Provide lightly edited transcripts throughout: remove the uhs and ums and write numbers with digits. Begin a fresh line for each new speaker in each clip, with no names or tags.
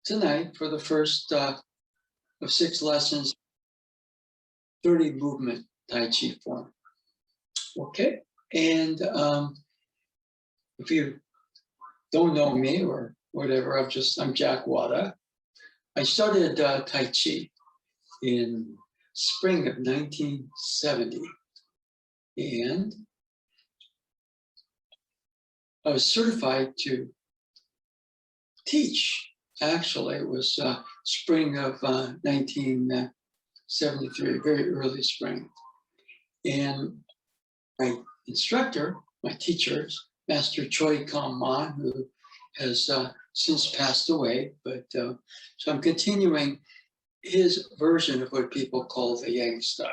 tonight for the first of 6 lessons, 30 movement Tai Chi form. Okay, and if you don't know me or whatever, I'm Jack Wada. I started Tai Chi in spring of 1970, and I was certified to teach. Actually, it was spring of 1973, very early spring. And my instructor, my teacher, Master Choi Kam Man, who has since passed away, but so I'm continuing his version of what people call the Yang style.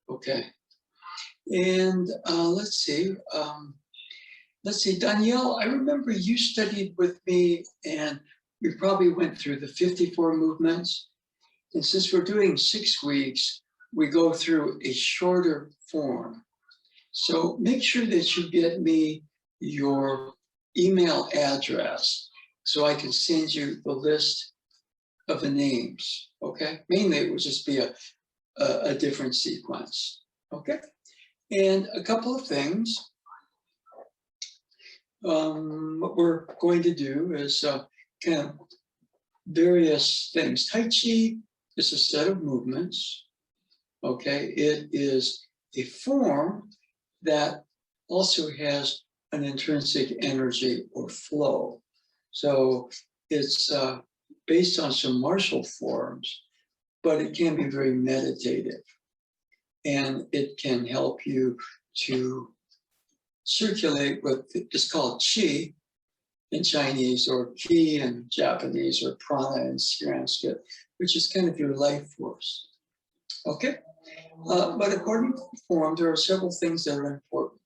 Okay, and let's see, Danielle, I remember you studied with me and we probably went through the 54 movements. And since we're doing 6 weeks, we go through a shorter form. So make sure that you get me your email address so I can send you the list of the names, okay? Mainly it would just be a different sequence, okay? And a couple of things. What we're going to do is kind of various things. Tai Chi is a set of movements, okay? It is a form that also has an intrinsic energy or flow. So it's based on some martial forms, but it can be very meditative. And it can help you to circulate what is called Qi in Chinese, or Ki in Japanese, or Prana in Sanskrit, which is kind of your life force. Okay? But according to the form, there are several things that are important.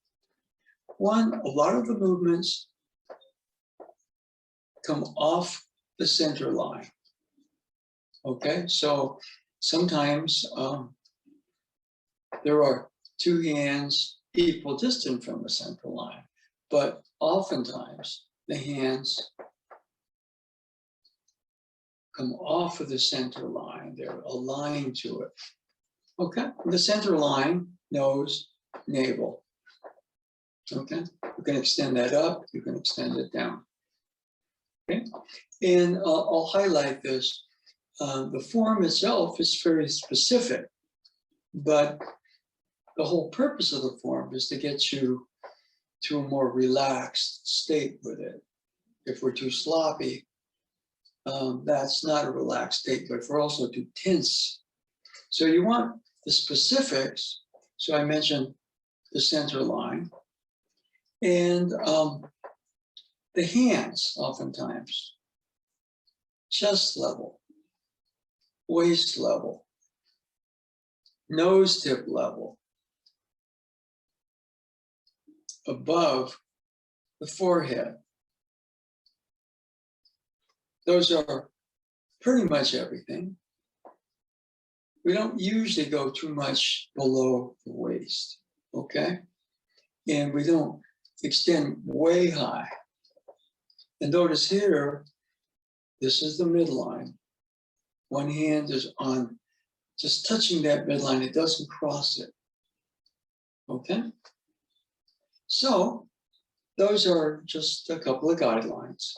One, a lot of the movements come off the center line. Okay? So sometimes there are 2 hands equal distant from the central line, but oftentimes the hands come off of the center line. They're aligned to it. Okay, the center line, nose, navel. Okay, you can extend that up, you can extend it down. Okay, and I'll highlight this. The form itself is very specific, but the whole purpose of the form is to get you to a more relaxed state with it. If we're too sloppy, that's not a relaxed state, but if we're also too tense. So you want the specifics. So I mentioned the center line and the hands oftentimes, chest level, waist level, nose tip level, above the forehead. Those are pretty much everything. We don't usually go too much below the waist, okay? And we don't extend way high. And notice here, this is the midline. One hand is on, just touching that midline, it doesn't cross it, okay? So those are just a couple of guidelines.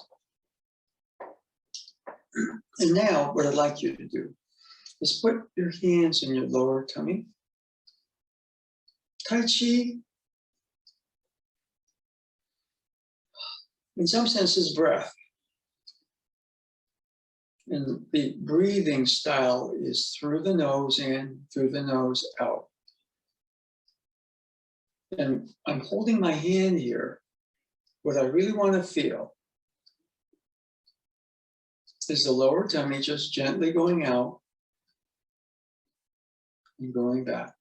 And now what I'd like you to do is put your hands in your lower tummy. Tai Chi, in some sense, is breath. And the breathing style is through the nose in, through the nose out. And I'm holding my hand here. What I really want to feel is the lower tummy just gently going out and going back.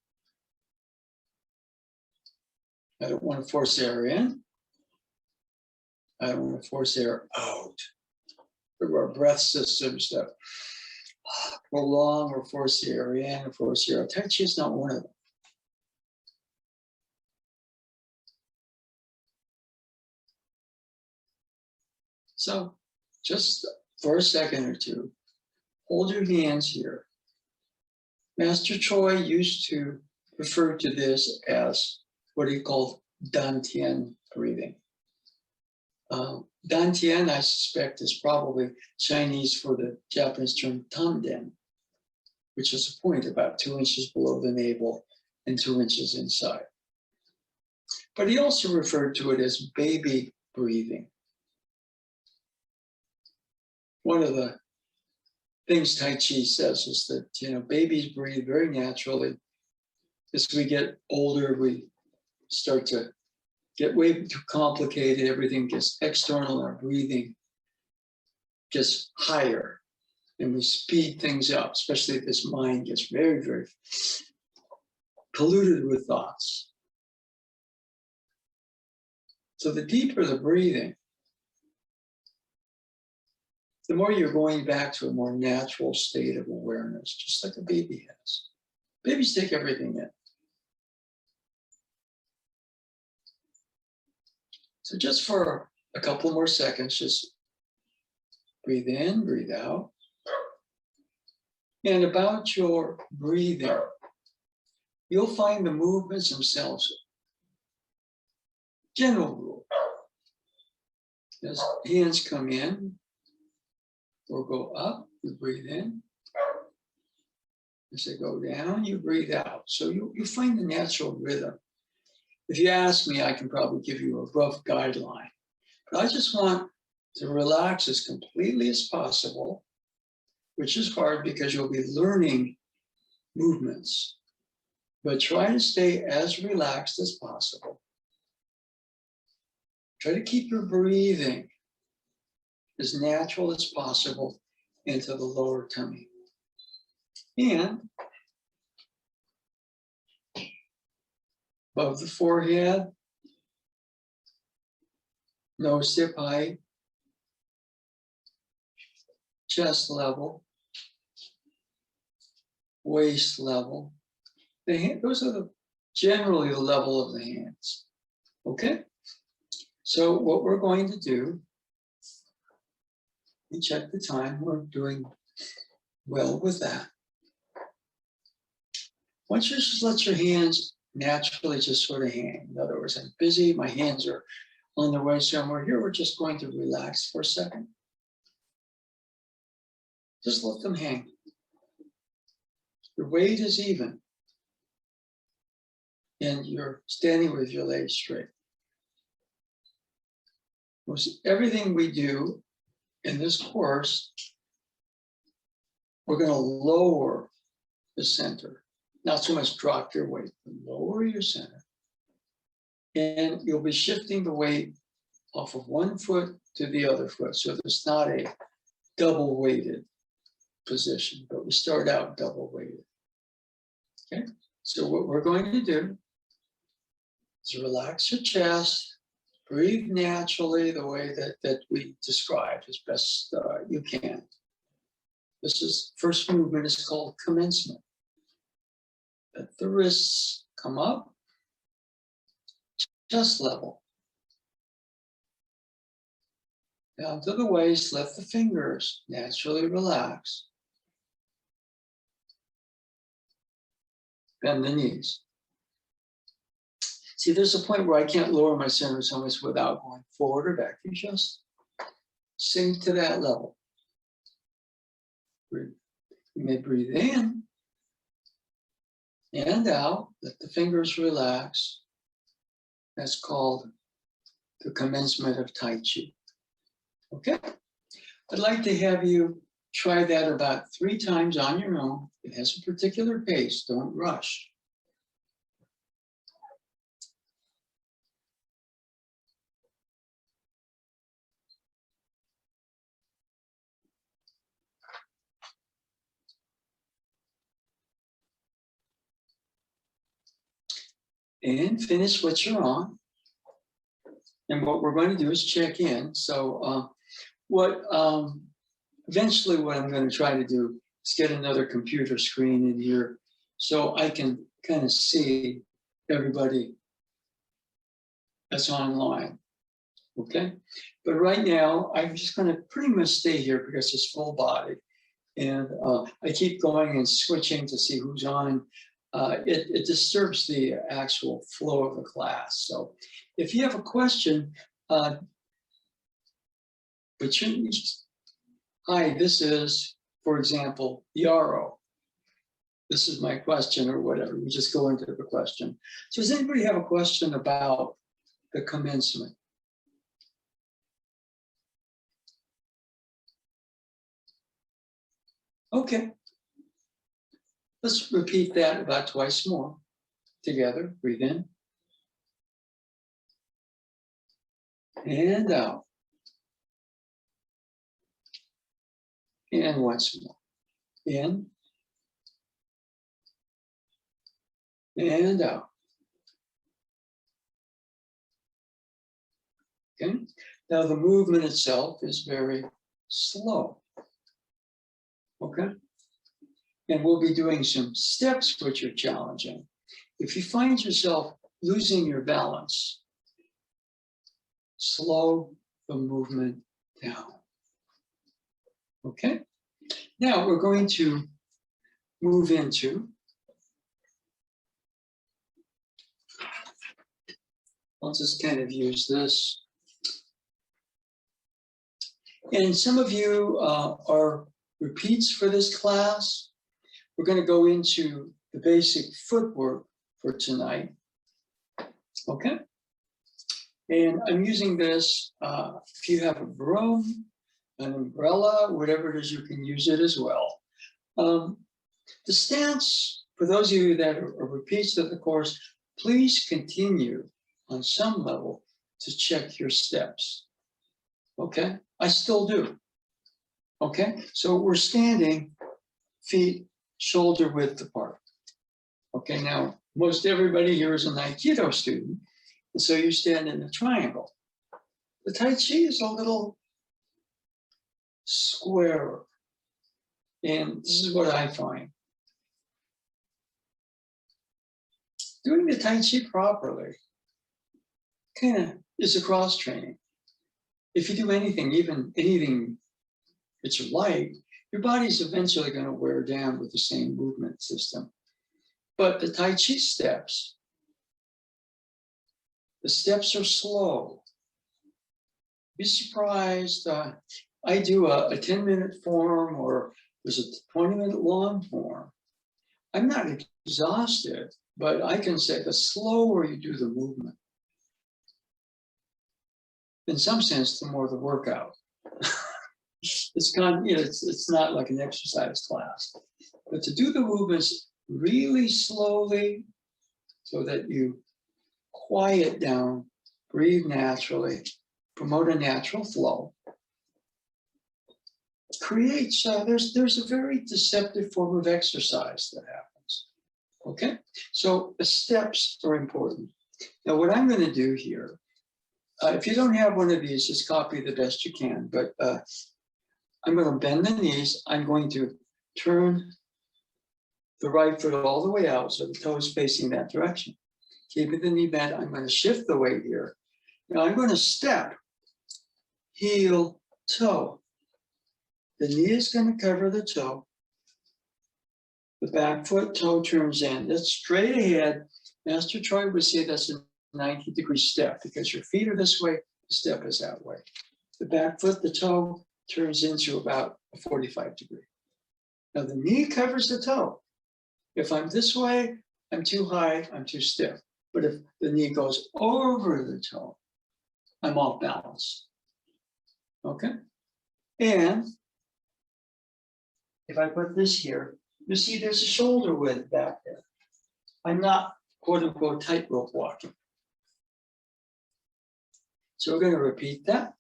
I don't want to force air in. I don't want to force air out. There are breath systems that prolong or force the air in or force the air out. Tai Chi is not one of them. So just for a second or two. Hold your hands here. Master Choi used to refer to this as what he called Dantian breathing. Dantian, I suspect, is probably Chinese for the Japanese term tanden, which is a point about 2 inches below the navel and 2 inches inside. But he also referred to it as baby breathing. One of the things Tai Chi says is that, babies breathe very naturally. As we get older, we start to get way too complicated. Everything gets external. Our breathing gets higher, and we speed things up, especially if this mind gets very, very polluted with thoughts. So the deeper the breathing, the more you're going back to a more natural state of awareness, just like a baby has. Babies take everything in. So just for a couple more seconds, just breathe in, breathe out. And about your breathing, you'll find the movements themselves. General rule. As hands come in or go up, you breathe in. As they go down, you breathe out. So you find the natural rhythm. If you ask me, I can probably give you a rough guideline. But I just want to relax as completely as possible, which is hard because you'll be learning movements. But try to stay as relaxed as possible. Try to keep your breathing as natural as possible into the lower tummy. And above the forehead, nose hip height, chest level, waist level. Those are generally the level of the hands. Okay? So what we're going to do, we check the time. We're doing well with that. Once you just let your hands naturally just sort of hang. In other words, I'm busy, my hands are on their way somewhere. Here, we're just going to relax for a second. Just let them hang. Your weight is even. And you're standing with your legs straight. Most everything we do in this course, we're going to lower the center. Not so much drop your weight, but lower your center. And you'll be shifting the weight off of one foot to the other foot. So there's not a double weighted position, but we start out double weighted. Okay, so what we're going to do is relax your chest, breathe naturally the way that we described as best you can. This is first movement is called commencement. Let the wrists come up, chest level. Down to the waist, let the fingers naturally relax. Bend the knees. See, there's a point where I can't lower my center so much without going forward or back. You just sink to that level. You may breathe in and out. Let the fingers relax. That's called the commencement of Tai Chi. Okay? I'd like to have you try that about 3 times on your own. It has a particular pace. Don't rush. And finish what you're on. And what we're going to do is check in. So eventually what I'm going to try to do is get another computer screen in here so I can kind of see everybody that's online. okay? But right now, I'm just gonna pretty much stay here because it's full body. And I keep going and switching to see who's on. It disturbs the actual flow of the class. So if you have a question, but you just, hi, this is, for example, Yarrow. This is my question or whatever. We just go into the question. So does anybody have a question about the commencement? Okay. Let's repeat that about twice more. Together, breathe in. And out. And once more. In. And out. Okay. Now the movement itself is very slow. Okay. And we'll be doing some steps which are challenging. If you find yourself losing your balance, slow the movement down. Okay. Now we're going to move into, I'll just kind of use this. And some of you are repeats for this class. We're going to go into the basic footwork for tonight. Okay. And I'm using this, if you have a broom, an umbrella, whatever it is, you can use it as well. The stance, for those of you that are repeats of the course, please continue on some level to check your steps. Okay, I still do. Okay, so we're standing, feet shoulder width apart. Okay, now most everybody here is an Aikido student, and so you stand in a triangle. The Tai Chi is a little squarer, and this is what I find. Doing the Tai Chi properly kind of is a cross training. If you do anything, even anything that you like, your body's eventually going to wear down with the same movement system. But the Tai Chi steps, the steps are slow. Be surprised. I do a 10-minute form, or there's a 20-minute long form. I'm not exhausted, but I can say the slower you do the movement, in some sense, the more the workout. It's kind, you know, it's not like an exercise class, but to do the movements really slowly so that you quiet down, breathe naturally, promote a natural flow, creates, there's a very deceptive form of exercise that happens. Okay, so the steps are important. Now what I'm going to do here, if you don't have one of these, just copy the best you can, but I'm going to bend the knees. I'm going to turn the right foot all the way out so the toe is facing that direction. Keeping the knee bent, I'm going to shift the weight here. Now I'm going to step, heel, toe. The knee is going to cover the toe. The back foot, toe turns in. That's straight ahead. Master Troy would say that's a 90-degree step because your feet are this way, the step is that way. The back foot, the toe, turns into about a 45-degree. Now the knee covers the toe. If I'm this way, I'm too high, I'm too stiff. But if the knee goes over the toe, I'm off balance. Okay? And if I put this here, you see there's a shoulder width back there. I'm not, quote unquote, tightrope walking. So we're going to repeat that.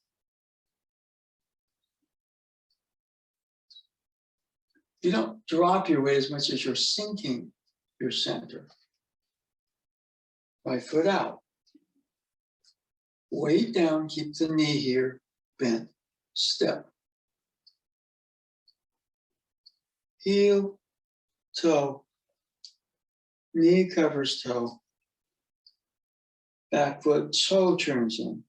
You don't drop your weight as much as you're sinking your center. Right foot out. Weight down, keep the knee here, bent, step. Heel, toe, knee covers toe. Back foot, toe turns in.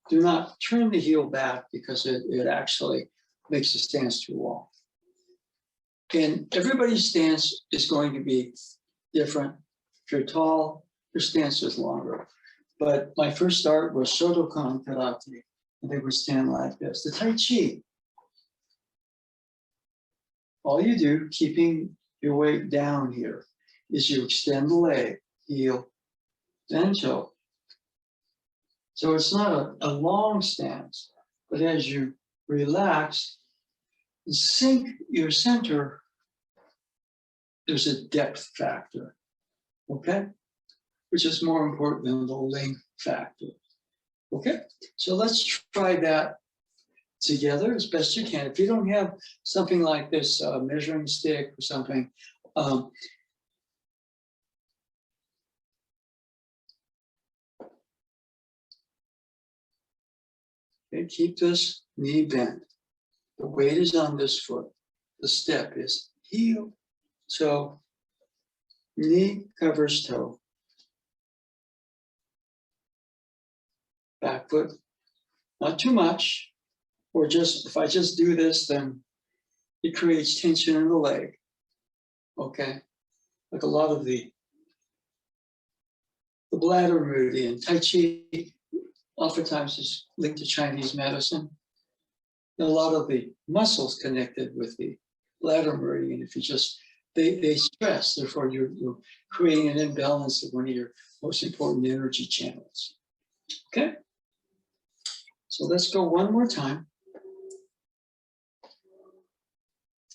do not turn the heel back because it actually makes the stance too long. And everybody's stance is going to be different. If you're tall, your stance is longer. But my first start was Shotokan Karate, and they would stand like this. The Tai Chi, all you do, keeping your weight down here, is you extend the leg, heel, then toe. So it's not a long stance, but as you relax and sink your center, there's a depth factor, okay? Which is more important than the length factor, okay? So let's try that together as best you can. If you don't have something like this measuring stick or something, okay, keep this knee bent. The weight is on this foot. The step is heel, toe, knee covers toe. Back foot, not too much, or just, if I just do this, then it creates tension in the leg, okay? Like a lot of the bladder meridian. Tai Chi oftentimes is linked to Chinese medicine. And a lot of the muscles connected with the bladder meridian, if you just, they stress, therefore you're creating an imbalance of one of your most important energy channels, okay? So let's go one more time.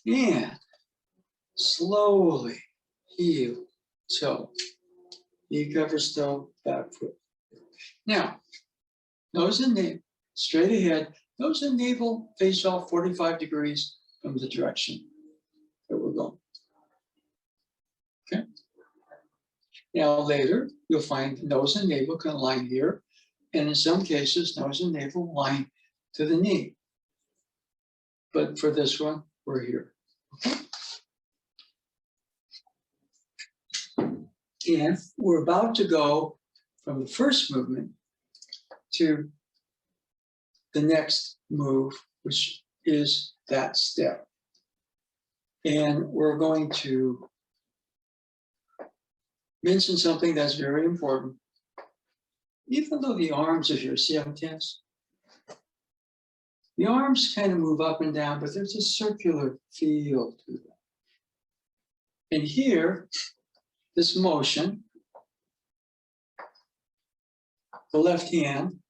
And slowly heel, toe, knee covers toe, back foot. Now, nose and navel, straight ahead, nose and navel face off 45 degrees from the direction that we're going. Okay? Now later, you'll find nose and navel can align here, and in some cases, nose and navel align to the knee. But for this one, we're here. Okay? And we're about to go from the first movement to the next move, which is that step. And we're going to mention something that's very important. Even though the arms are here, see how tense? The arms kind of move up and down, but there's a circular feel to them. And here, this motion, the left hand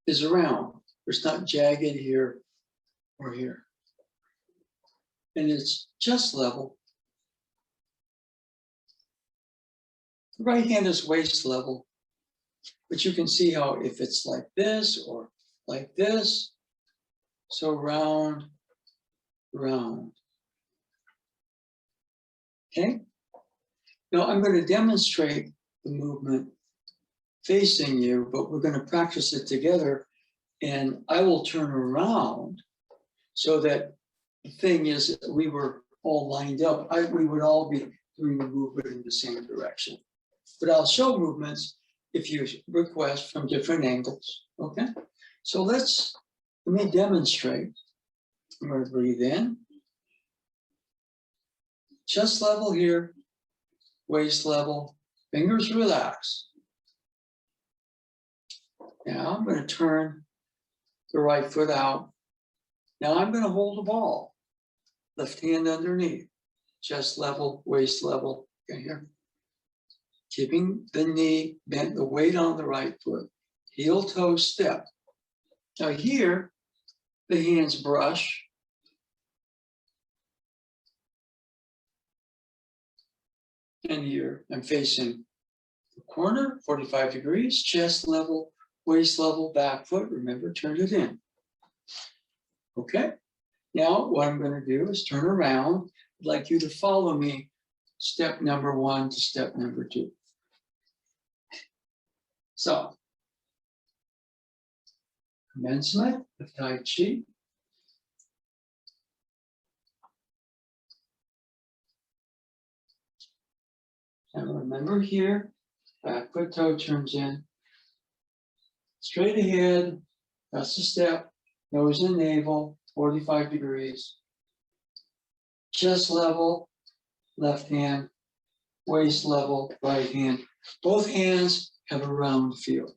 is around. It's not jagged here or here. And it's just level. The right hand is waist level, but you can see how if it's like this or like this, so round, round. Okay? Now I'm going to demonstrate the movement facing you, but we're going to practice it together, and I will turn around so that the thing is we were all lined up. We would all be doing the movement in the same direction. But I'll show movements if you request from different angles, okay? So let me demonstrate. I'm going to breathe in. Chest level here, waist level, fingers relax. Now I'm going to turn the right foot out. Now I'm going to hold the ball. Left hand underneath, chest level, waist level, okay, here. Keeping the knee bent, the weight on the right foot, heel toe step. Now here, the hands brush. And here, I'm facing the corner, 45 degrees, chest level, waist level, back foot. Remember, turn it in. Okay? Now, what I'm going to do is turn around. I'd like you to follow me, step number 1 to step number 2. So, commencement of Tai Chi. And remember here, back foot toe turns in. Straight ahead, That's the step. Nose and navel, 45 degrees. Chest level, left hand. Waist level, right hand. Both hands have a round feel.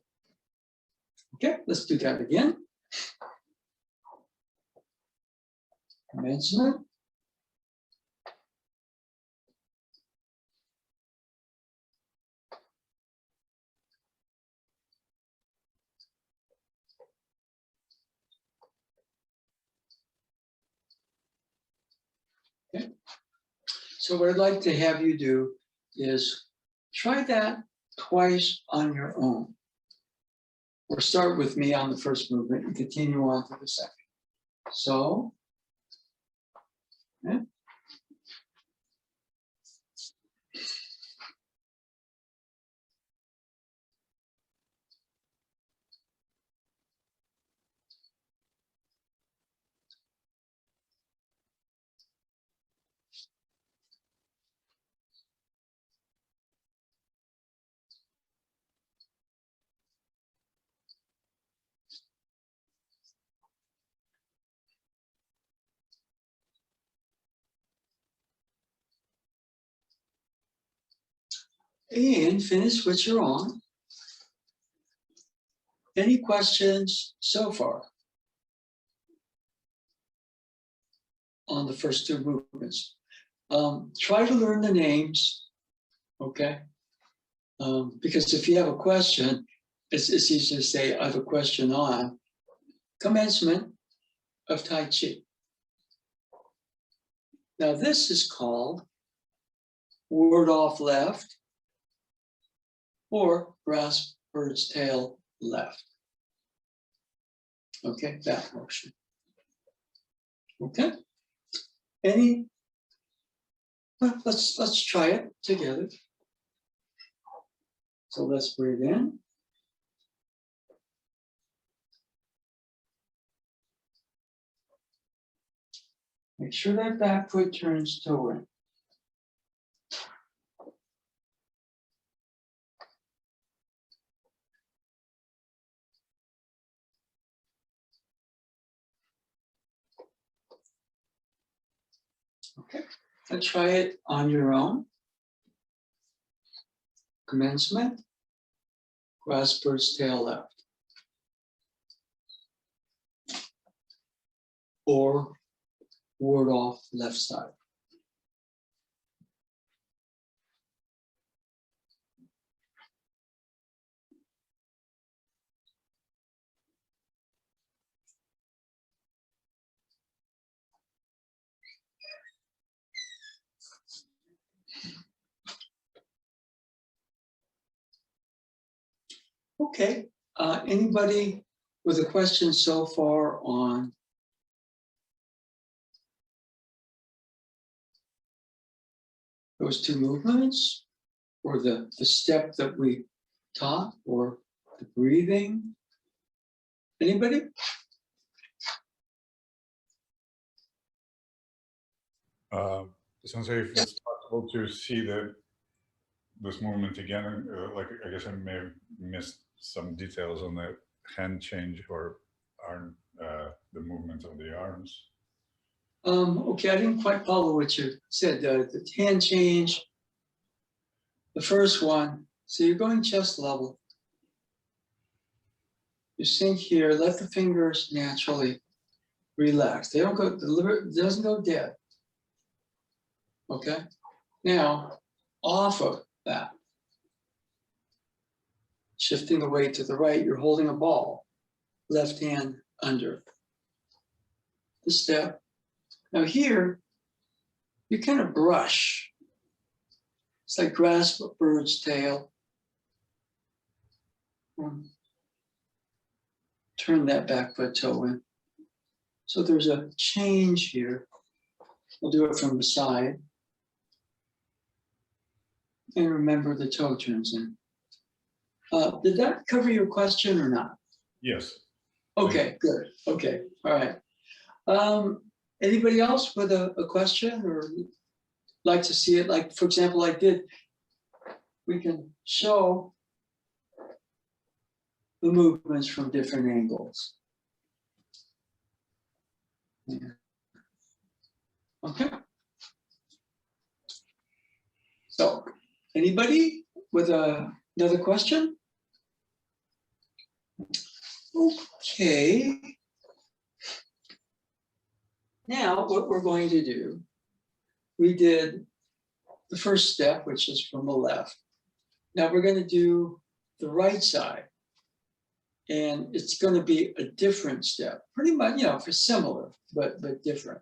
Okay, let's do that again. Commencement. Okay. So what I'd like to have you do is try that twice on your own. Or start with me on the first movement and continue on to the second. So, yeah. And finish what you're on. Any questions so far on the first two movements? Try to learn the names, okay? Because if you have a question, it's easy to say, I have a question on commencement of Tai Chi. Now this is called ward off left or grasp bird's tail left. Okay, that motion. Okay. Well, let's try it together. So let's breathe in. Make sure that back foot turns toe in. Okay, let's try it on your own. Commencement, grasp bird's tail left. Or ward off left side. Okay, anybody with a question so far on those two movements, or the step that we taught, or the breathing? Anybody?
Sensei, if it's possible to see this movement again, like I guess I may have missed some details on the hand change or arm, the movement of the arms.
Okay, I didn't quite follow what you said. The hand change, the first one. So you're going chest level. You sink here, let the fingers naturally relax. They don't go, the liver doesn't go dead. Okay, now off of that, shifting the weight to the right, you're holding a ball, left hand under the step. Now here, you kind of brush. It's like grasp a bird's tail. Turn that back foot toe in. So there's a change here. We'll do it from the side. And remember the toe turns in. Did that cover your question or not?
Yes.
Okay, good. Okay, all right. Anybody else with a question or like to see it? Like, for example, I did, we can show the movements from different angles. Okay. So, anybody with another question? Okay. Now, what we're going to do, we did the first step, which is from the left. Now we're going to do the right side. And it's going to be a different step, pretty much, for similar, but different.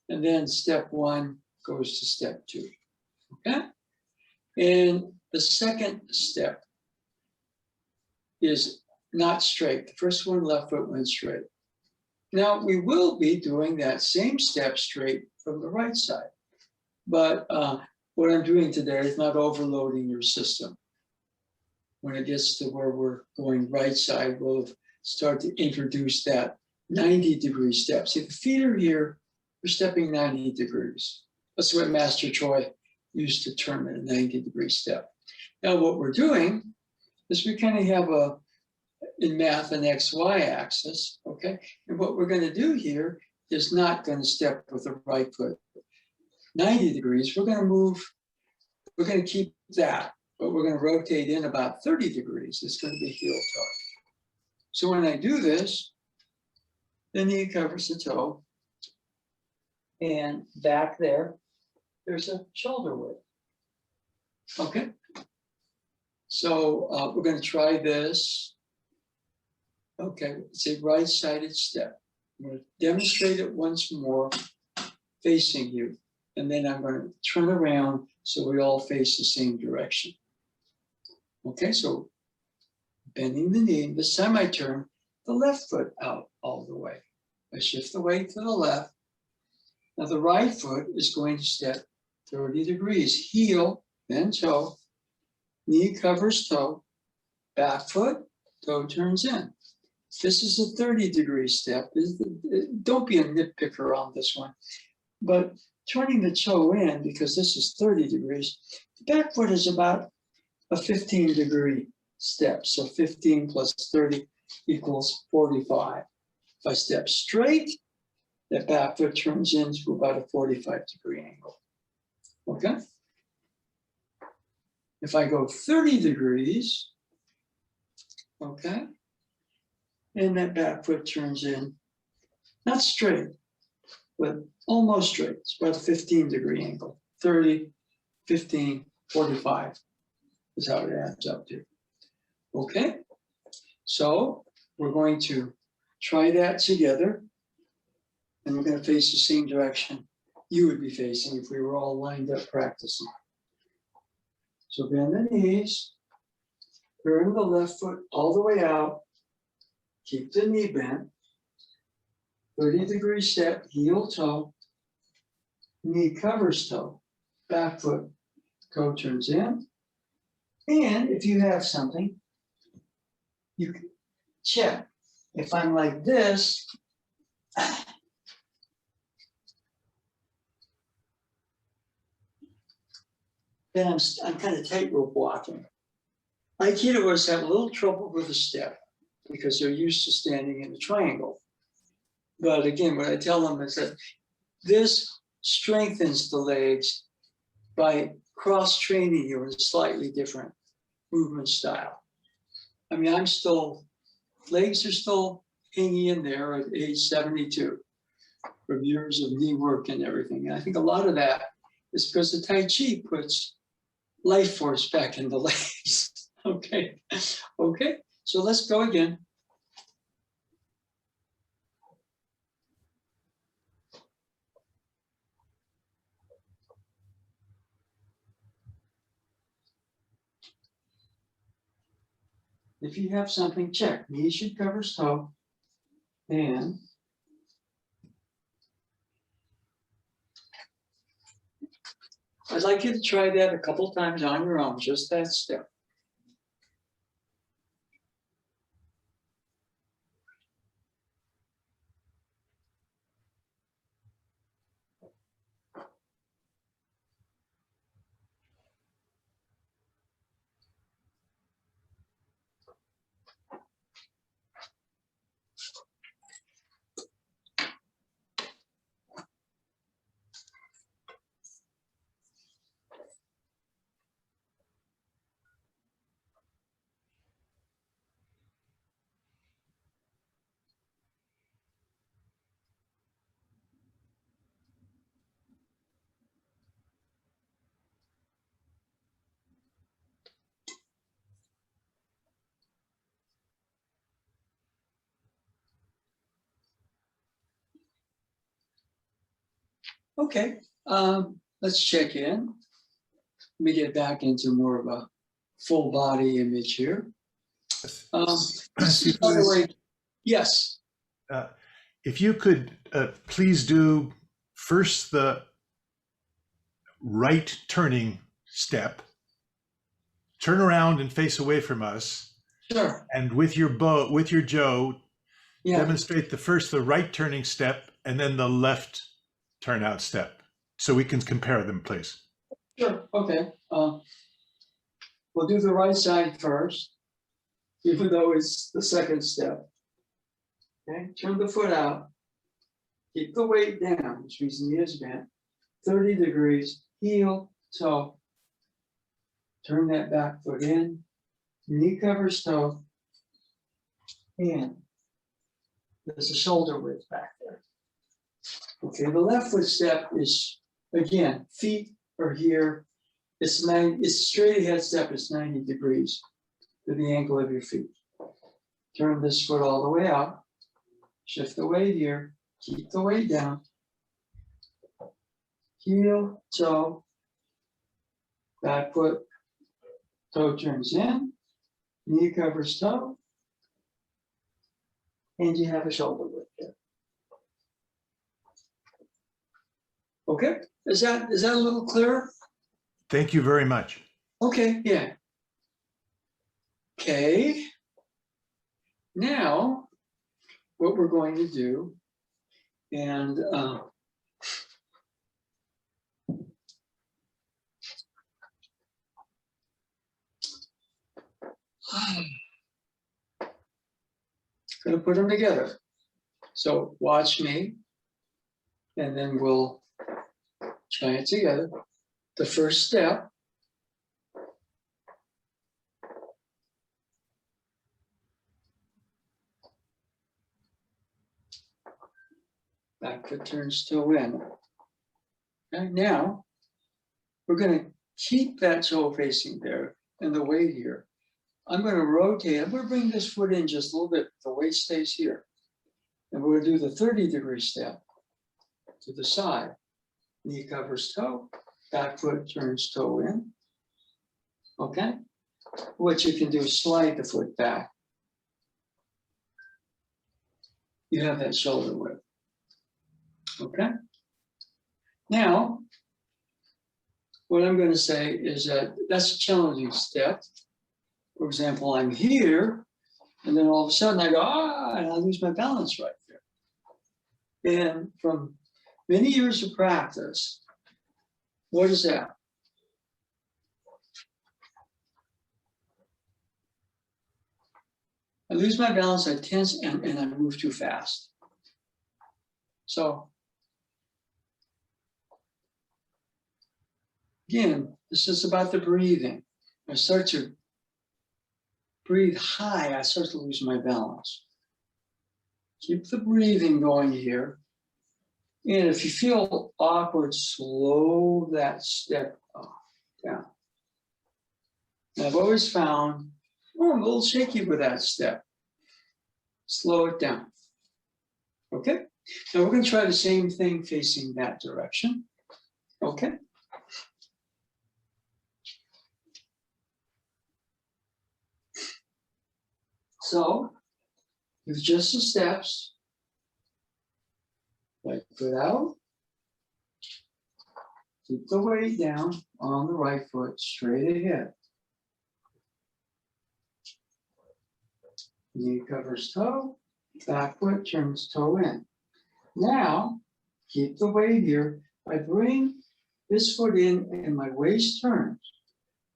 And then step one goes to step two. Okay? And the second step is not straight. The first one, left foot, went straight. Now we will be doing that same step straight from the right side. But what I'm doing today is not overloading your system. When it gets to where we're going right side, we'll start to introduce that 90-degree step. See, the feet are here, we're stepping 90 degrees. That's what Master Choi used to term it, a 90-degree step. Now what we're doing is we kind of have in math, an XY axis, okay? And what we're gonna do here is not gonna step with the right foot 90 degrees, we're gonna keep that, but we're gonna rotate in about 30 degrees. It's gonna be heel toe. So when I do this, the knee covers the toe, and back there's a shoulder width. Okay? So we're gonna try this. Okay, it's a right-sided step. I'm gonna demonstrate it once more, facing you. And then I'm gonna turn around so we all face the same direction. Okay, so bending the knee. This time I turn the left foot out all the way. I shift the weight to the left. Now the right foot is going to step 30 degrees. Heel, then toe, knee covers toe, back foot, toe turns in. This is a 30-degree step. Don't be a nitpicker on this one. But turning the toe in, because this is 30 degrees, the back foot is about a 15-degree step. So 15 plus 30 equals 45. If I step straight, that back foot turns into about a 45-degree angle. Okay? If I go 30 degrees, okay, and that back foot turns in, not straight, but almost straight. It's about a 15-degree angle. 30, 15, 45 is how it adds up to. Okay, so we're going to try that together, and we're going to face the same direction you would be facing if we were all lined up practicing. So bend the knees, turn the left foot all the way out, keep the knee bent, 30-degree step, heel toe, knee covers toe, back foot, toe turns in. And if you have something, you can check. If I'm like this, then I'm kind of tightrope walking. Aikidoers have a little trouble with a step because they're used to standing in a triangle. But again, what I tell them is that this strengthens the legs by cross-training you in a slightly different movement style. I mean, legs are still hanging in there at age 72 from years of knee work and everything. And I think a lot of that is because the Tai Chi puts life force back in the legs. Okay, so let's go again. If you have something, check. Knee should cover toe. And I'd like you to try that a couple times on your own, just that step. Okay, let's check in. Let me get back into more of a full body image here. This is, by the way, yes.
If you could please do first the right turning step, turn around and face away from us,
Sure.
and with your Joe,
Yeah.
demonstrate the right turning step and then the left turnout step, so we can compare them, please.
Sure. Okay. We'll do the right side first, even though it's the second step. Okay. Turn the foot out. Keep the weight down, which means knee is bent. 30 degrees, heel, toe. Turn that back foot in. Knee covers toe. And there's a shoulder width back there. Okay, the left foot step is, again, feet are here. It's straight ahead step, it's 90 degrees to the ankle of your feet. Turn this foot all the way out. Shift the weight here. Keep the weight down. Heel, toe. Back foot, toe turns in. Knee covers toe. And you have a shoulder width there. Okay, is that a little clearer?
Thank you very much.
Okay, yeah. Okay. Now, what we're going to do, and going to put them together. So watch me, and then we'll try it together. The first step. Back foot turns toe in. Okay, now, we're going to keep that toe facing there and the weight here. I'm going to rotate. I'm going to bring this foot in just a little bit. The weight stays here. And we're going to do the 30-degree step to the side. Knee covers toe. Back foot turns toe in. Okay? What you can do is slide the foot back. You have that shoulder width. Okay? Now, what I'm going to say is that that's a challenging step. For example, I'm here, and then all of a sudden I go, and I lose my balance right there. And from many years of practice, what is that? I lose my balance, I tense, and I move too fast. So, again, this is about the breathing. I start to breathe high, I start to lose my balance. Keep the breathing going here. And if you feel awkward, slow that step down. And I've always found, I'm a little shaky with that step. Slow it down. Okay? Now we're going to try the same thing facing that direction. Okay? So, with just the steps, right foot out, keep the weight down on the right foot, straight ahead. Knee covers toe, back foot turns toe in. Now, keep the weight here. I bring this foot in and my waist turns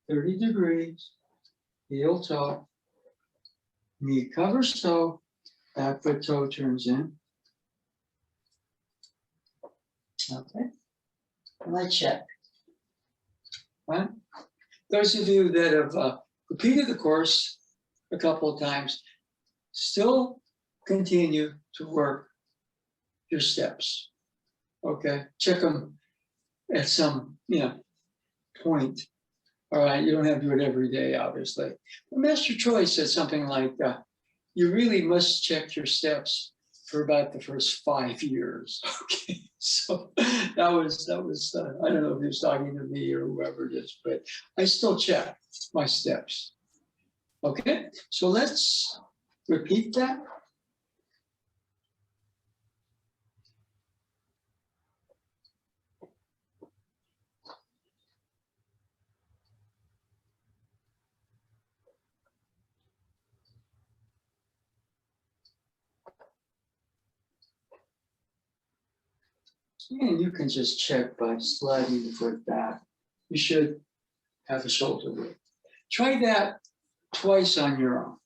30 degrees, heel toe, knee covers toe, back foot toe turns in. Okay, and I check. Right? Those of you that have repeated the course a couple of times, still continue to work your steps. Okay, check them at some point. All right, you don't have to do it every day, obviously. But Master Choi said something like, you really must check your steps for about the first 5 years. Okay, so that was I don't know if he was talking to me or whoever it is, but I still check my steps. Okay, so let's repeat that. And you can just check by sliding the foot back. You should have a shoulder width. Try that twice on your own.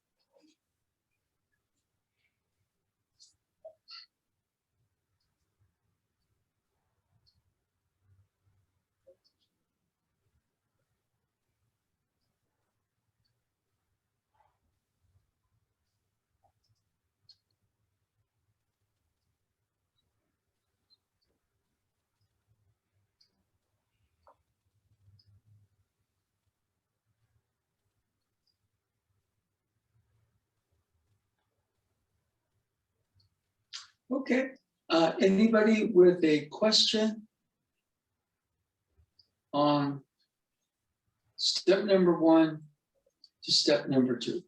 Okay, anybody with a question on step number 1 to step number 2?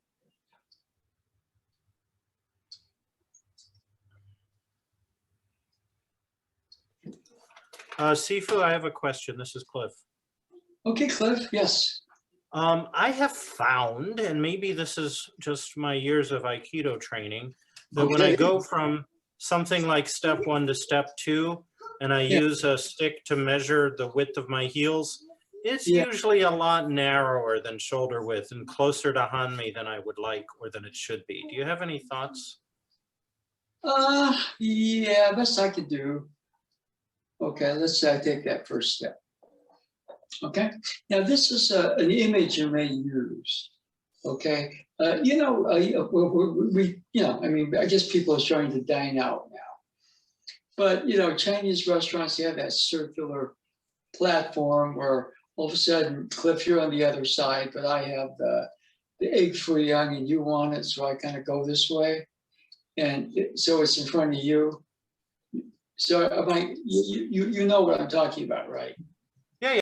Sifu, I have a question. This is Cliff.
Okay, Cliff, yes.
I have found, and maybe this is just my years of Aikido training, that when I
Okay.
go from something like step 1 to step 2, and I use a stick to measure the width of my heels, it's usually a lot narrower than shoulder width and closer to Hanmi than I would like or than it should be. Do you have any thoughts?
Yeah, best I could do. Okay, let's say I take that first step. Okay, now this is an image you may use. Okay, we, I mean, I guess people are starting to dine out now. But, Chinese restaurants, they have that circular platform where all of a sudden, Cliff, you're on the other side, but I have the egg foo young and you want it, so I kind of go this way. And so it's in front of you. So you know what I'm talking about, right?
Yeah.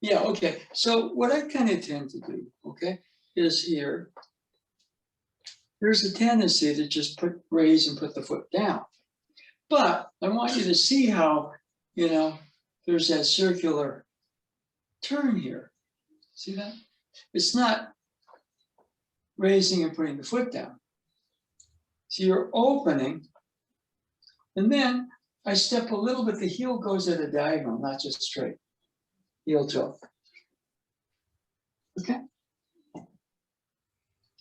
Yeah, okay. So what I kind of tend to do, okay, is here, there's a tendency to just raise and put the foot down. But I want you to see how, there's that circular turn here. See that? It's not raising and putting the foot down. So you're opening, and then I step a little bit, the heel goes at a diagonal, not just straight. Heel toe. Okay?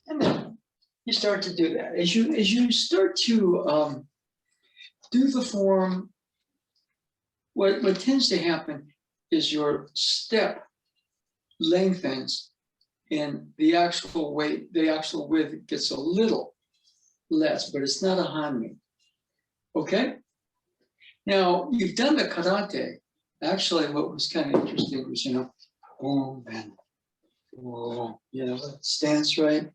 And then you start to do that. As you start to do the form, what tends to happen is your step lengthens and the actual weight, the actual width gets a little less, but it's not a Hanmi. Okay? Now, you've done the karate. Actually, what was kind of interesting was, boom and whoa, stance, right?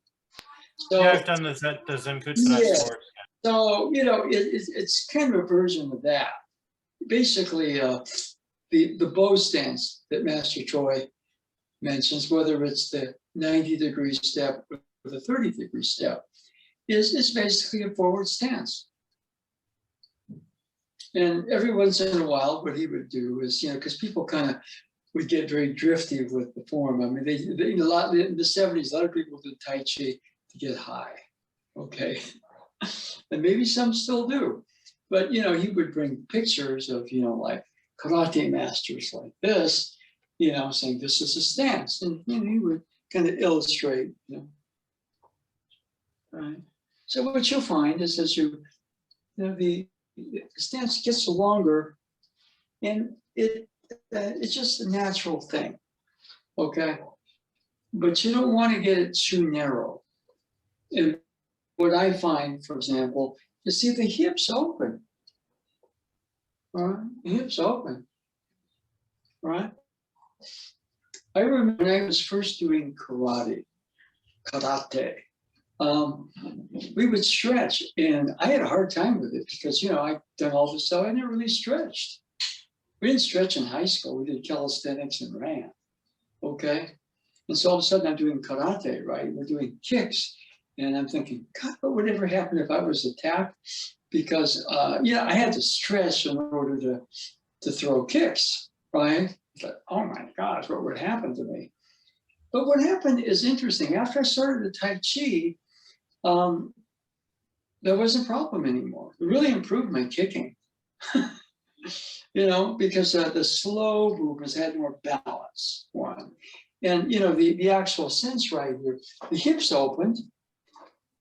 So,
Yeah, I've done the Zenkutsu before.
So, it's kind of a version of that. Basically, the bow stance that Master Choi mentions, whether it's the 90-degree step or the 30-degree step, is basically a forward stance. And every once in a while, what he would do is, because people kind of would get very drifty with the form. I mean, they in the 70s, a lot of people did Tai Chi to get high, okay? And maybe some still do. But, he would bring pictures of, like karate masters like this, saying this is a stance. And he would kind of illustrate, right? So what you'll find is as the stance gets longer, and it's just a natural thing, okay? But you don't want to get it too narrow. And what I find, for example, you see the hips open, right? The hips open, right? I remember when I was first doing karate, we would stretch, and I had a hard time with it because, you know, I'd done all this stuff. I never really stretched. We didn't stretch in high school. We did calisthenics and ran. Okay. And so all of a sudden I'm doing karate, right? We're doing kicks. And I'm thinking, God, what would ever happen if I was attacked? Because, you know, I had to stretch in order to throw kicks, right? But, oh my gosh, what would happen to me? But what happened is interesting. After I started the Tai Chi, there wasn't a problem anymore. It really improved my kicking, you know, because the slow movements had more balance, one. And, you know, the actual sense right here, the hips opened.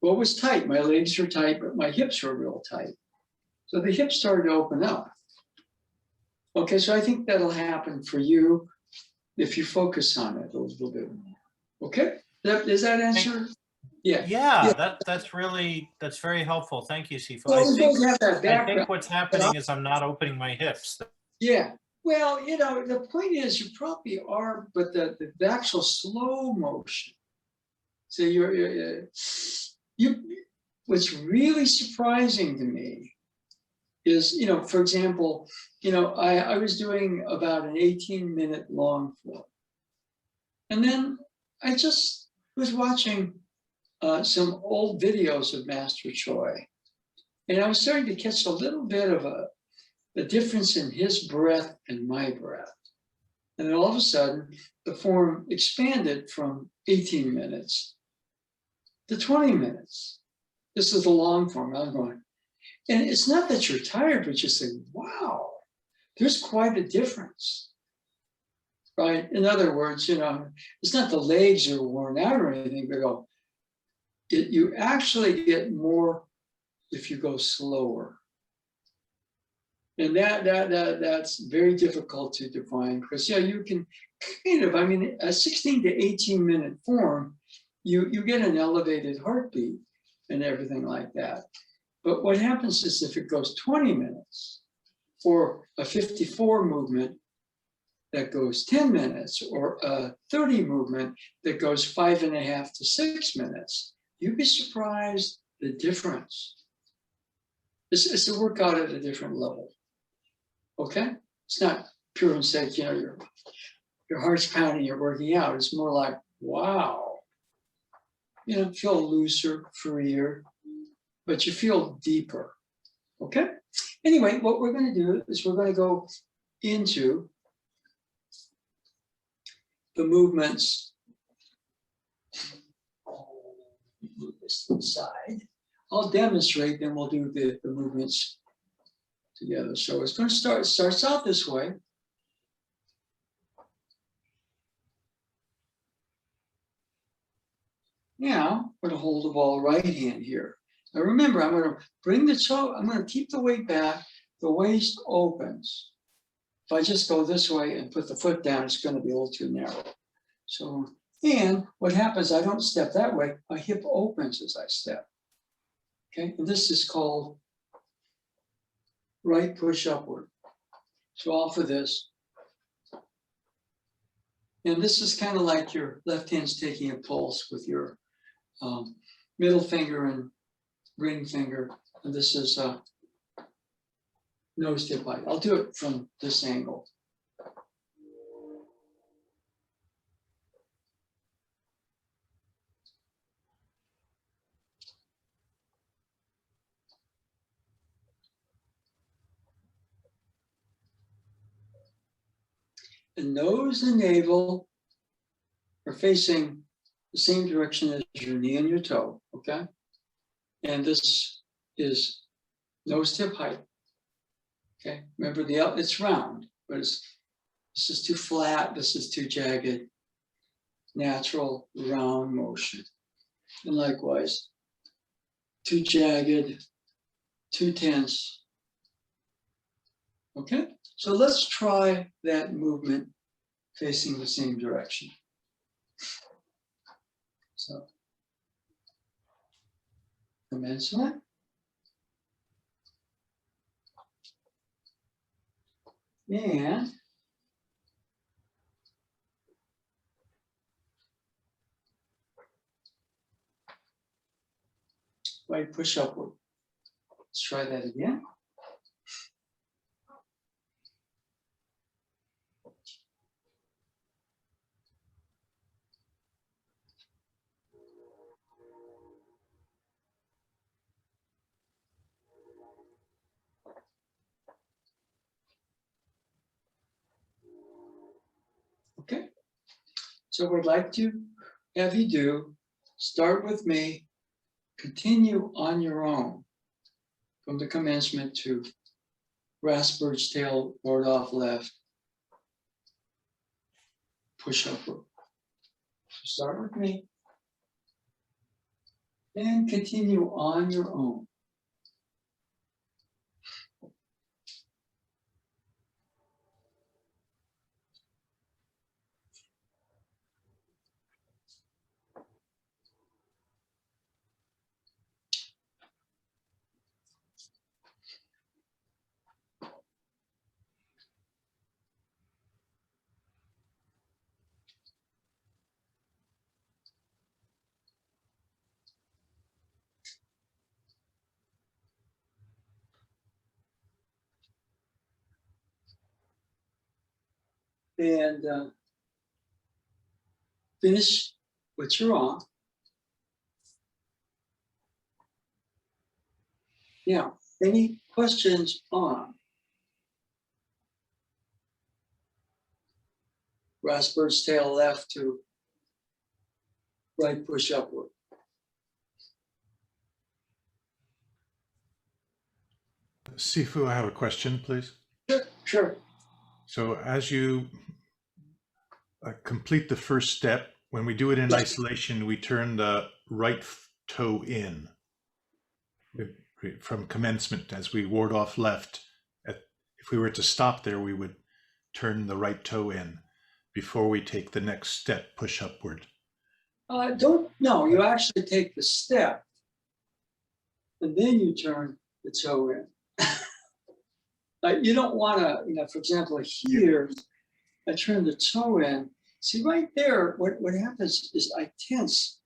What was tight? My legs were tight, but my hips were real tight. So the hips started to open up. Okay, so I think that'll happen for you if you focus on it a little bit more. Okay, does that answer? Yeah.
Yeah, that's very helpful. Thank you, Sifu.
Well, we both have that
I
background.
think what's happening is I'm not opening my hips.
Yeah. Well, you know, the point is you probably are, but the actual slow motion. So what's really surprising to me is, you know, for example, you know, I was doing about an 18-minute long form. And then I just was watching some old videos of Master Choi. And I was starting to catch a little bit of a difference in his breath and my breath. And then all of a sudden, the form expanded from 18 minutes to 20 minutes. This is the long form. I'm going, and it's not that you're tired, but you say, wow, there's quite a difference, right? In other words, you know, it's not the legs are worn out or anything, but you actually get more if you go slower. And that's very difficult to define because, yeah, you can kind of, I mean, a 16 to 18 minute form, you get an elevated heartbeat and everything like that. But what happens is if it goes 20 minutes or a 54 movement that goes 10 minutes or a 30 movement that goes 5.5 to 6 minutes, you'd be surprised the difference. It's a workout at a different level. Okay? It's not pure and sake, you know, your heart's pounding, you're working out. It's more like, wow. You know, feel looser, freer, but you feel deeper. Okay? Anyway, what we're going to do is we're going to go into the movements. Move this to the side. I'll demonstrate, then we'll do the movements together. So it's going to starts out this way. Now, I'm going to hold the ball right hand here. Now remember, I'm going to bring the toe, I'm going to keep the weight back, the waist opens. If I just go this way and put the foot down, it's going to be a little too narrow. So, and what happens, I don't step that way, my hip opens as I step. Okay, and this is called right push upward. So off of this. And this is kind of like your left hand's taking a pulse with your middle finger and ring finger. And this is nose to hip. I'll do it from this angle. The nose and navel are facing the same direction as your knee and your toe, okay? And this is nose to hip height, okay? Remember, it's round, but this is too flat, this is too jagged. Natural round motion. And likewise, too jagged, too tense. Okay, so let's try that movement facing the same direction. So, commencement. And right push upward. Let's try that again. Okay, so what I'd like to have you do, start with me, continue on your own from the commencement to grass bird's tail, ward off left, push upward. So start with me and continue on your own. And finish what you're on. Now, any questions on grass bird's tail left to right push upward?
Sifu, I have a question, please.
Sure, sure.
So as you complete the first step, when we do it in isolation, we turn the right toe in from commencement as we ward off left. If we were to stop there, we would turn the right toe in before we take the next step, push upward.
No, you actually take the step and then you turn the toe in. You don't want to, for example, here, I turn the toe in. See right there, what happens is I tense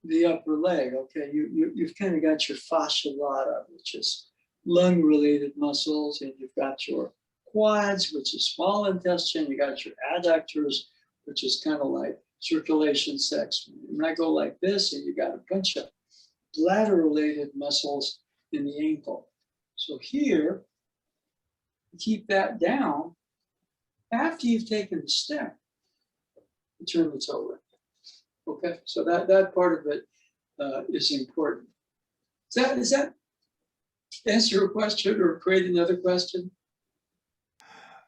the upper leg, okay? You've kind of got your fascia lata, which is lung-related muscles, and you've got your quads, which is small intestine. You got your adductors, which is kind of like circulation section. When I go like this, and you got a bunch of bladder-related muscles in the ankle. So here, keep that down. After you've taken the step, you turn the toe in. Okay, so that part of it is important. Does that answer your question or create another question?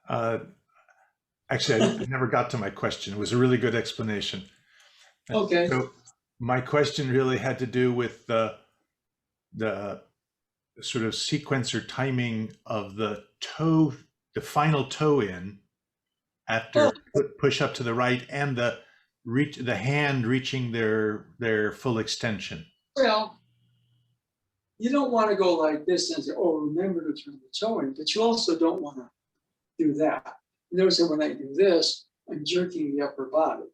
Actually, I never got to my question. It was a really good explanation.
Okay.
So my question really had to do with the sort of sequence or timing of the toe, the final toe in after push up to the right, and the hand reaching their full extension.
Well, you don't want to go like this and say, oh, remember to turn the toe in, but you also don't want to do that. Notice that when I do this, I'm jerking the upper body.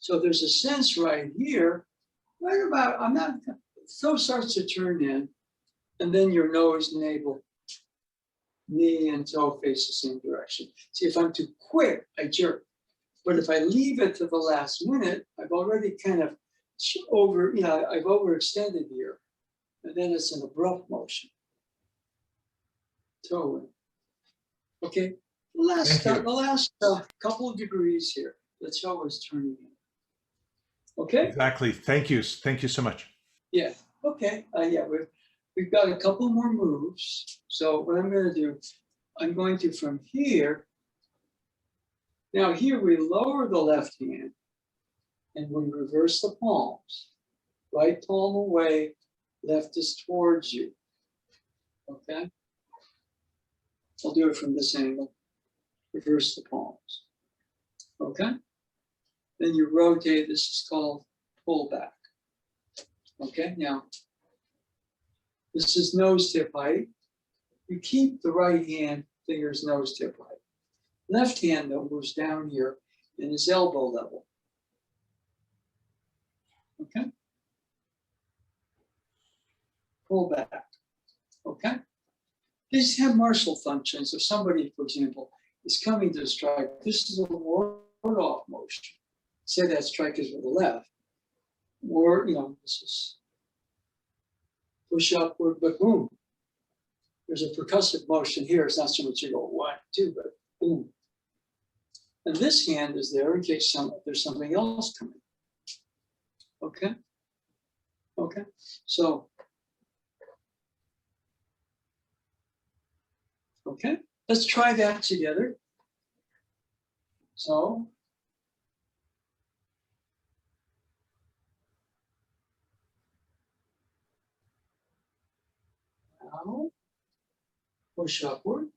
So there's a sense right here, right about, toe starts to turn in, and then your nose, navel, knee, and toe face the same direction. See, if I'm too quick, I jerk. But if I leave it to the last minute, I've already kind of I've overextended here. And then it's an abrupt motion. Toe in. Okay, the last couple of degrees here. The toe is turning in. Okay?
Exactly. Thank you. Thank you so much.
Yeah, okay. Yeah, we've got a couple more moves. So what I'm going to do, I'm going to from here. Now here we lower the left hand and we reverse the palms. Right palm away, left is towards you. Okay? I'll do it from this angle. Reverse the palms. Okay? Then you rotate. This is called pull back. Okay, now this is nose tip height. You keep the right hand fingers nose tip height. Left hand though moves down here and is elbow level. Okay. pull back. Okay? These have martial functions. If somebody, for example, is coming to strike, this is a ward-off motion. Say that strike is with the left. This is push upward, but boom. There's a percussive motion here. It's not so much you go 1, 2, but boom. And this hand is there in case there's something else coming. Okay? Okay? So, okay, let's try that together. So, now, push upward.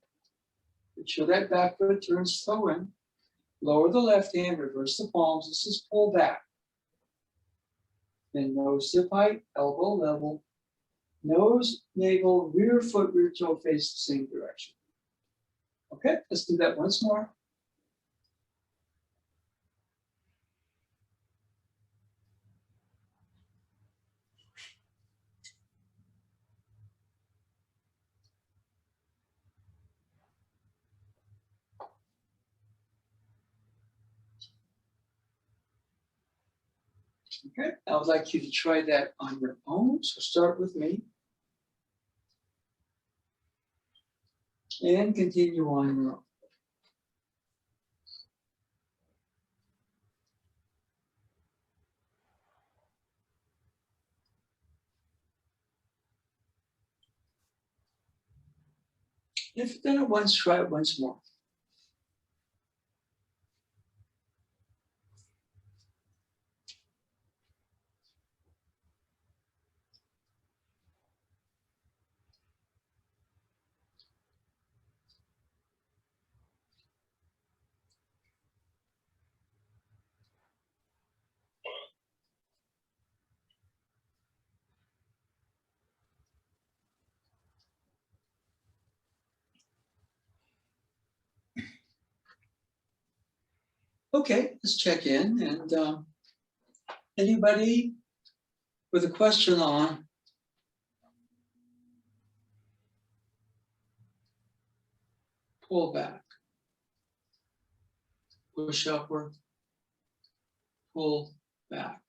Make sure that back foot turns toe in. Lower the left hand, reverse the palms. This is pull back. Then nose hip height, elbow level. Nose, navel, rear foot, rear toe face the same direction. Okay, let's do that once more. Okay, I would like you to try that on your own. So start with me. And continue on your own. If you've done it once, try it once more. Okay, let's check in. And anybody with a question on pull back, push upward, pull back.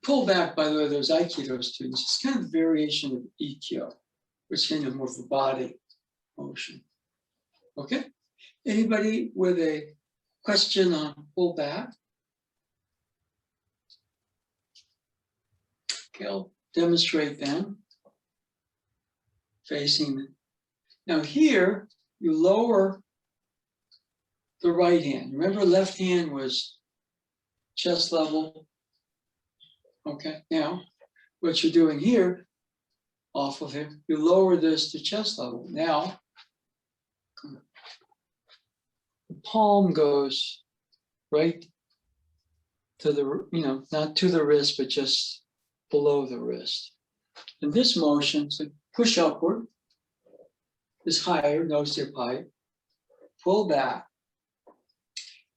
Pull back, by the way, those Aikido students, it's kind of a variation of EQ, which kind of more of a body motion. Okay? Anybody with a question on pull back? Okay, I'll demonstrate then. Facing. Now here, you lower the right hand. Remember, left hand was chest level. Okay, now what you're doing here, off of him, you lower this to chest level. Now, the palm goes right to the, not to the wrist, but just below the wrist. And this motion, so push upward, is higher, nose hip height, pull back.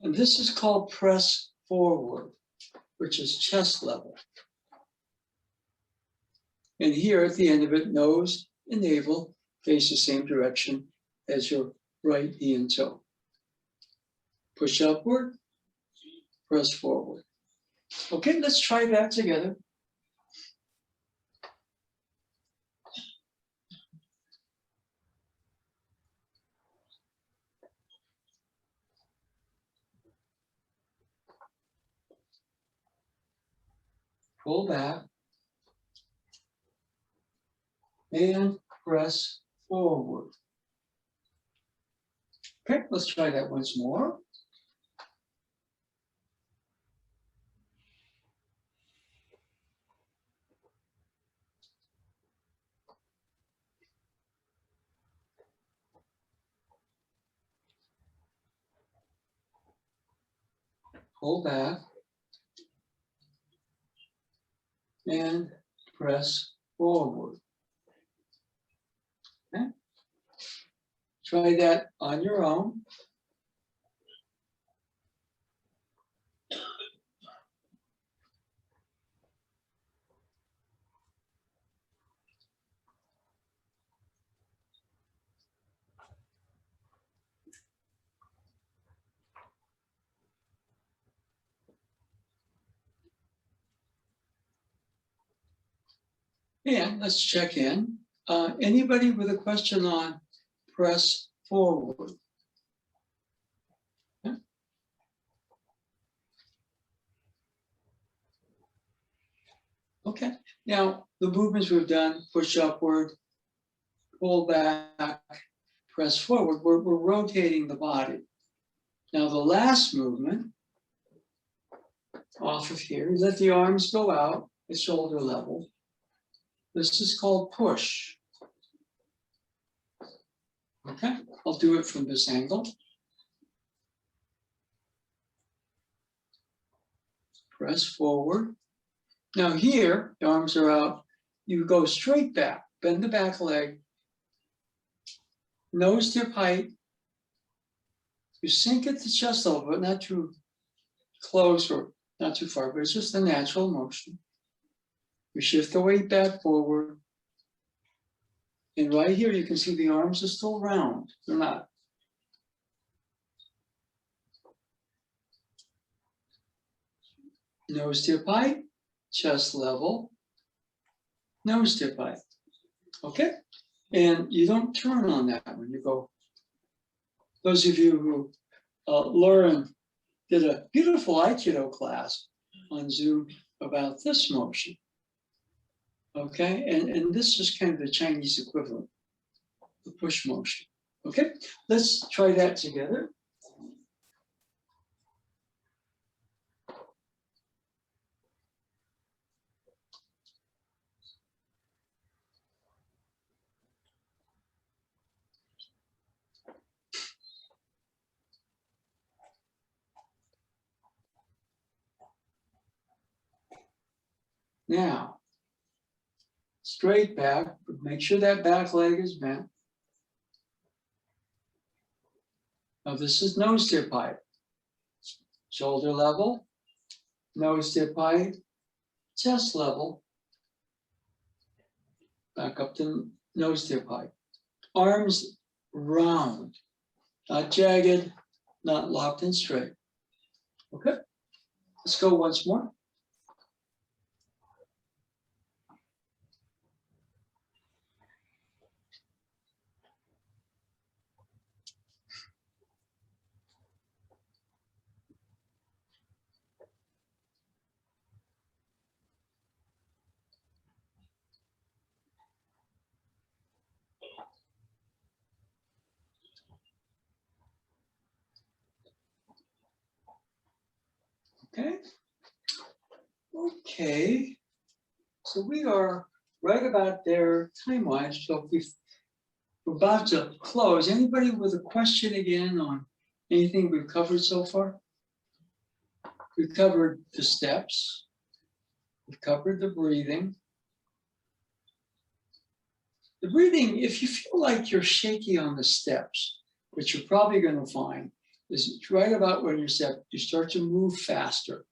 And this is called press forward, which is chest level. And here at the end of it, nose and navel face the same direction as your right knee and toe. Push upward, press forward. Okay, let's try that together. Pull back and press forward. Okay, let's try that once more. Pull back and press forward. Okay. Try that on your own. And let's check in. Anybody with a question on press forward? Yeah. Okay, now the movements we've done, push upward, pull back, press forward, we're rotating the body. Now the last movement, off of here, let the arms go out at shoulder level. This is called push. Okay, I'll do it from this angle. Press forward. Now here, the arms are out. You go straight back, bend the back leg, nose tip height. You sink at the chest level, but not too close or not too far, but it's just a natural motion. You shift the weight back forward. And right here, you can see the arms are still round. They're not. Nose tip height, chest level, nose tip height. Okay? And you don't turn on that when you go. Those of you who did a beautiful Aikido class on Zoom about this motion. Okay, and this is kind of the Chinese equivalent, the push motion. Okay, let's try that together. Now, straight back, but make sure that back leg is bent. Now this is nose tip height. Shoulder level, nose tip height, chest level. Back up to nose tip height. Arms round, not jagged, not locked and straight. Okay, let's go once more. Okay. Okay. So we are right about there time-wise. So we're about to close. Anybody with a question again on anything we've covered so far? We've covered the steps. We've covered the breathing. The breathing, if you feel like you're shaky on the steps, which you're probably going to find, is right about when you start to move faster.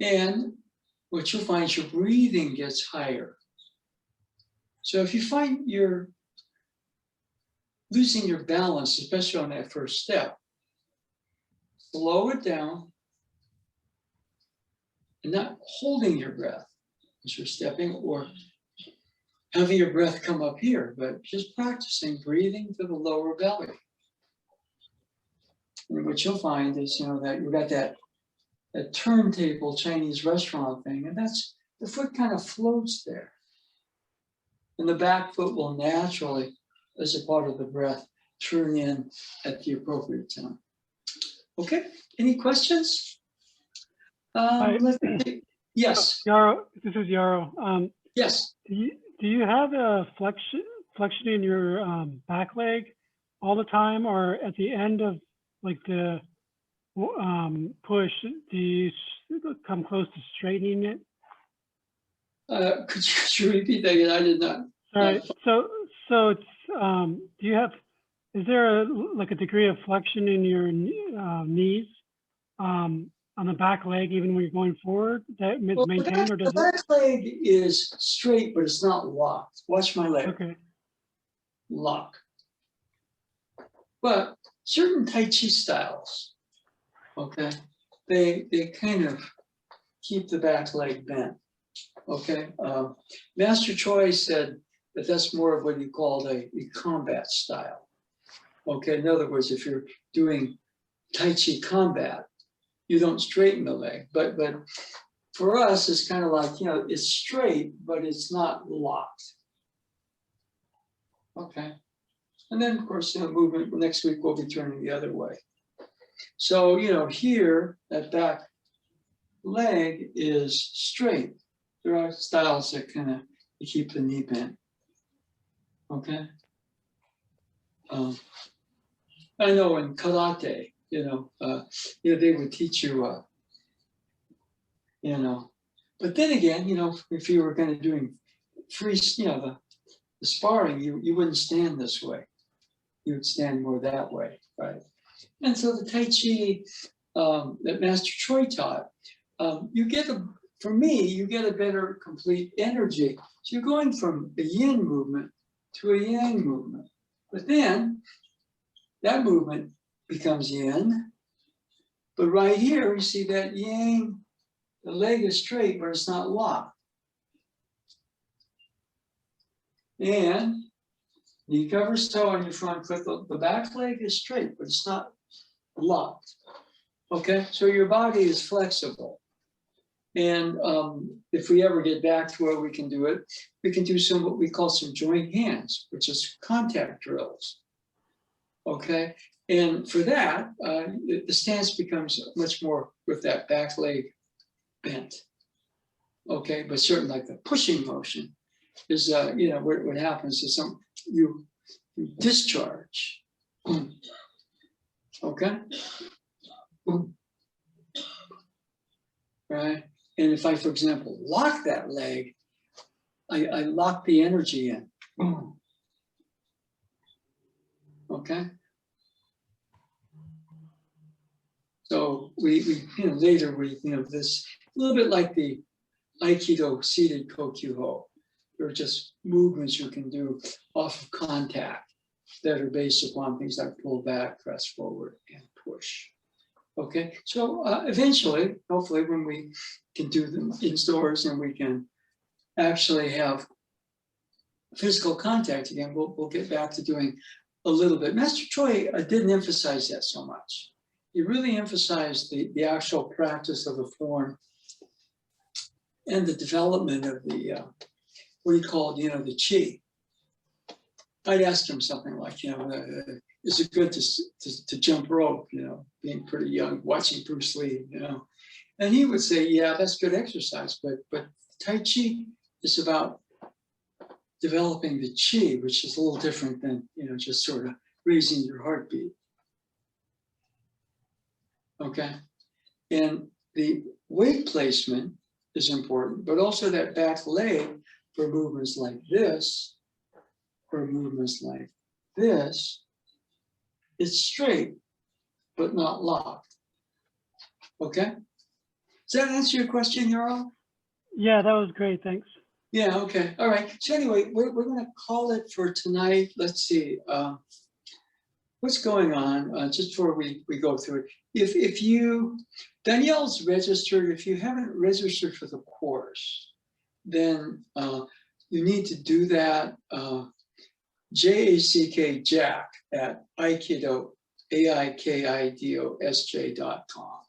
And what you'll find is your breathing gets higher. So if you find you're losing your balance, especially on that first step, slow it down and not holding your breath as you're stepping or having your breath come up here, but just practicing breathing to the lower belly. And what you'll find is, that you've got that turntable Chinese restaurant thing, and that's the foot kind of floats there. And the back foot will naturally, as a part of the breath, turn in at the appropriate time. Okay, any questions? Let's see. Yes.
Yarrow, this is Yarrow.
Yes.
Do you have a flexion in your back leg all the time, or at the end of like the push, do you come close to straightening it?
Could you repeat that again? I did not.
All right. So it's do you have? Is there a degree of flexion in your knees on the back leg, even when you're going forward, that is maintained, or does
the back leg is straight, but it's not locked. Watch my leg.
Okay.
Lock. But certain Tai Chi styles, okay, they kind of keep the back leg bent. Okay, Master Choi said that that's more of what he called a combat style. Okay, in other words, if you're doing Tai Chi combat, you don't straighten the leg, but for us, it's kind of like, you know, it's straight, but it's not locked. Okay, and then of course, you know, movement next week we'll be turning the other way. So, you know, here that back leg is straight. There are styles that kind of keep the knee bent. Okay. I know in karate, you know, they would teach you, you know, but then again, you know, if you were going to doing free, you know, the sparring, you wouldn't stand this way. You would stand more that way, right? And so the Tai Chi that Master Choi taught, for me, you get a better complete energy. So you're going from a yin movement to a yang movement. But then that movement becomes yin. But right here, you see that yang, the leg is straight, but it's not locked. And knee covers toe on your front foot. The back leg is straight, but it's not locked. Okay, so your body is flexible. And if we ever get back to where we can do it, we can do some what we call some joint hands, which is contact drills. Okay, and for that, the stance becomes much more with that back leg bent. Okay, but certainly like the pushing motion is, you know, what happens is you discharge. Okay. Right. And if I, for example, lock that leg, I lock the energy in. Okay. So we you know, later you know, this a little bit like the Aikido seated Kokyuho. There are just movements you can do off of contact that are based upon things like pull back, press forward, and push. Okay, so eventually, hopefully when we can do them in stores and we can actually have physical contact again, we'll get back to doing a little bit. Master Choi didn't emphasize that so much. He really emphasized the actual practice of the form and the development of the, what he called, you know, the chi. I'd ask him something like, you know, is it good to jump rope, you know, being pretty young, watching Bruce Lee, you know? And he would say, yeah, that's good exercise, but Tai Chi is about developing the chi, which is a little different than, you know, just sort of raising your heartbeat. Okay, and the weight placement is important, but also that back leg for movements like this, for movements like this, it's straight, but not locked. Okay? Does that answer your question, Yarl?
Yeah, that was great. Thanks.
Yeah, okay. All right. So anyway, we're going to call it for tonight. Let's see. What's going on just before we go through it. If you, Danielle's registered, if you haven't registered for the course, then you need to do that. JACK Jack at Aikido, AIKIDOSJ.com.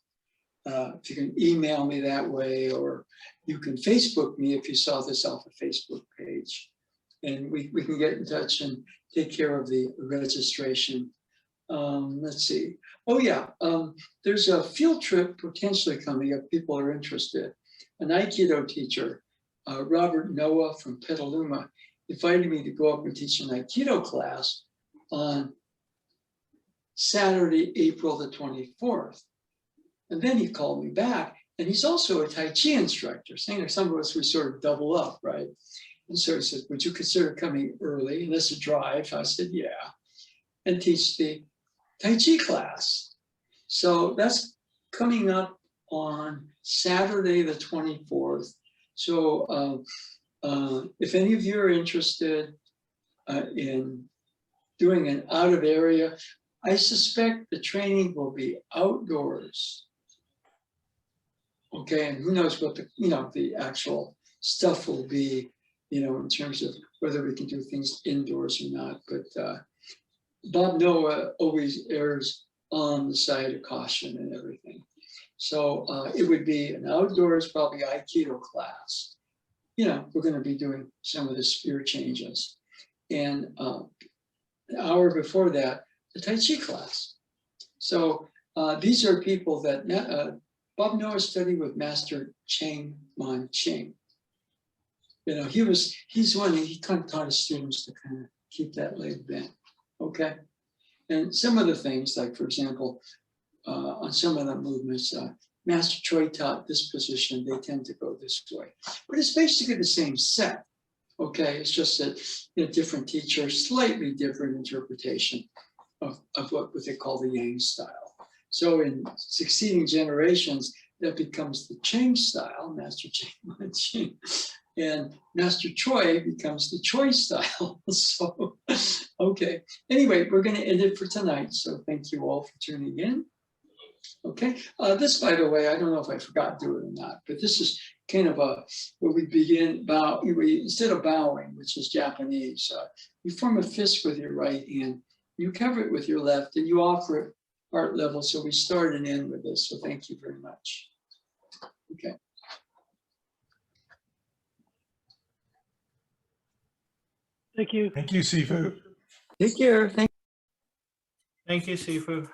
If you can email me that way, or you can Facebook me if you saw this off a Facebook page. And we can get in touch and take care of the registration. Let's see. Oh yeah, there's a field trip potentially coming up. People are interested. An Aikido teacher, Robert Noah from Petaluma, invited me to go up and teach an Aikido class on Saturday, April the 24th. And then he called me back, and he's also a Tai Chi instructor, saying that some of us, we sort of double up, right? And so he said, would you consider coming early? And that's a drive. I said, yeah, and teach the Tai Chi class. So that's coming up on Saturday, the 24th. So if any of you are interested in doing an out of area, I suspect the training will be outdoors. Okay, and who knows what the, you know, the actual stuff will be, you know, in terms of whether we can do things indoors or not. But Bob Noah always errs on the side of caution and everything. So it would be an outdoors, probably Aikido class. You know, we're going to be doing some of the spear changes. And an hour before that, the Tai Chi class. So these are people that Bob Noah studied with Master Cheng Man Ching. You know, he's one, he kind of taught his students to kind of keep that leg bent, okay? And some of the things, like for example, on some of the movements, Master Choi taught this position, they tend to go this way. But it's basically the same set, okay? It's just that, you know, different teacher, slightly different interpretation of what they call the Yang style. So in succeeding generations, that becomes the Cheng style, Master Cheng Man Ching, and Master Choi becomes the Choi style. So, okay. Anyway, we're going to end it for tonight. So thank you all for tuning in. Okay. This, by the way, I don't know if I forgot to do it or not, but this is kind of where we begin instead of bowing, which is Japanese, you form a fist with your right hand, you cover it with your left, and you offer it heart level. So we start and end with this. So thank you very much. Okay.
Thank you.
Thank you, Sifu.
Take care.
Thank you, Sifu.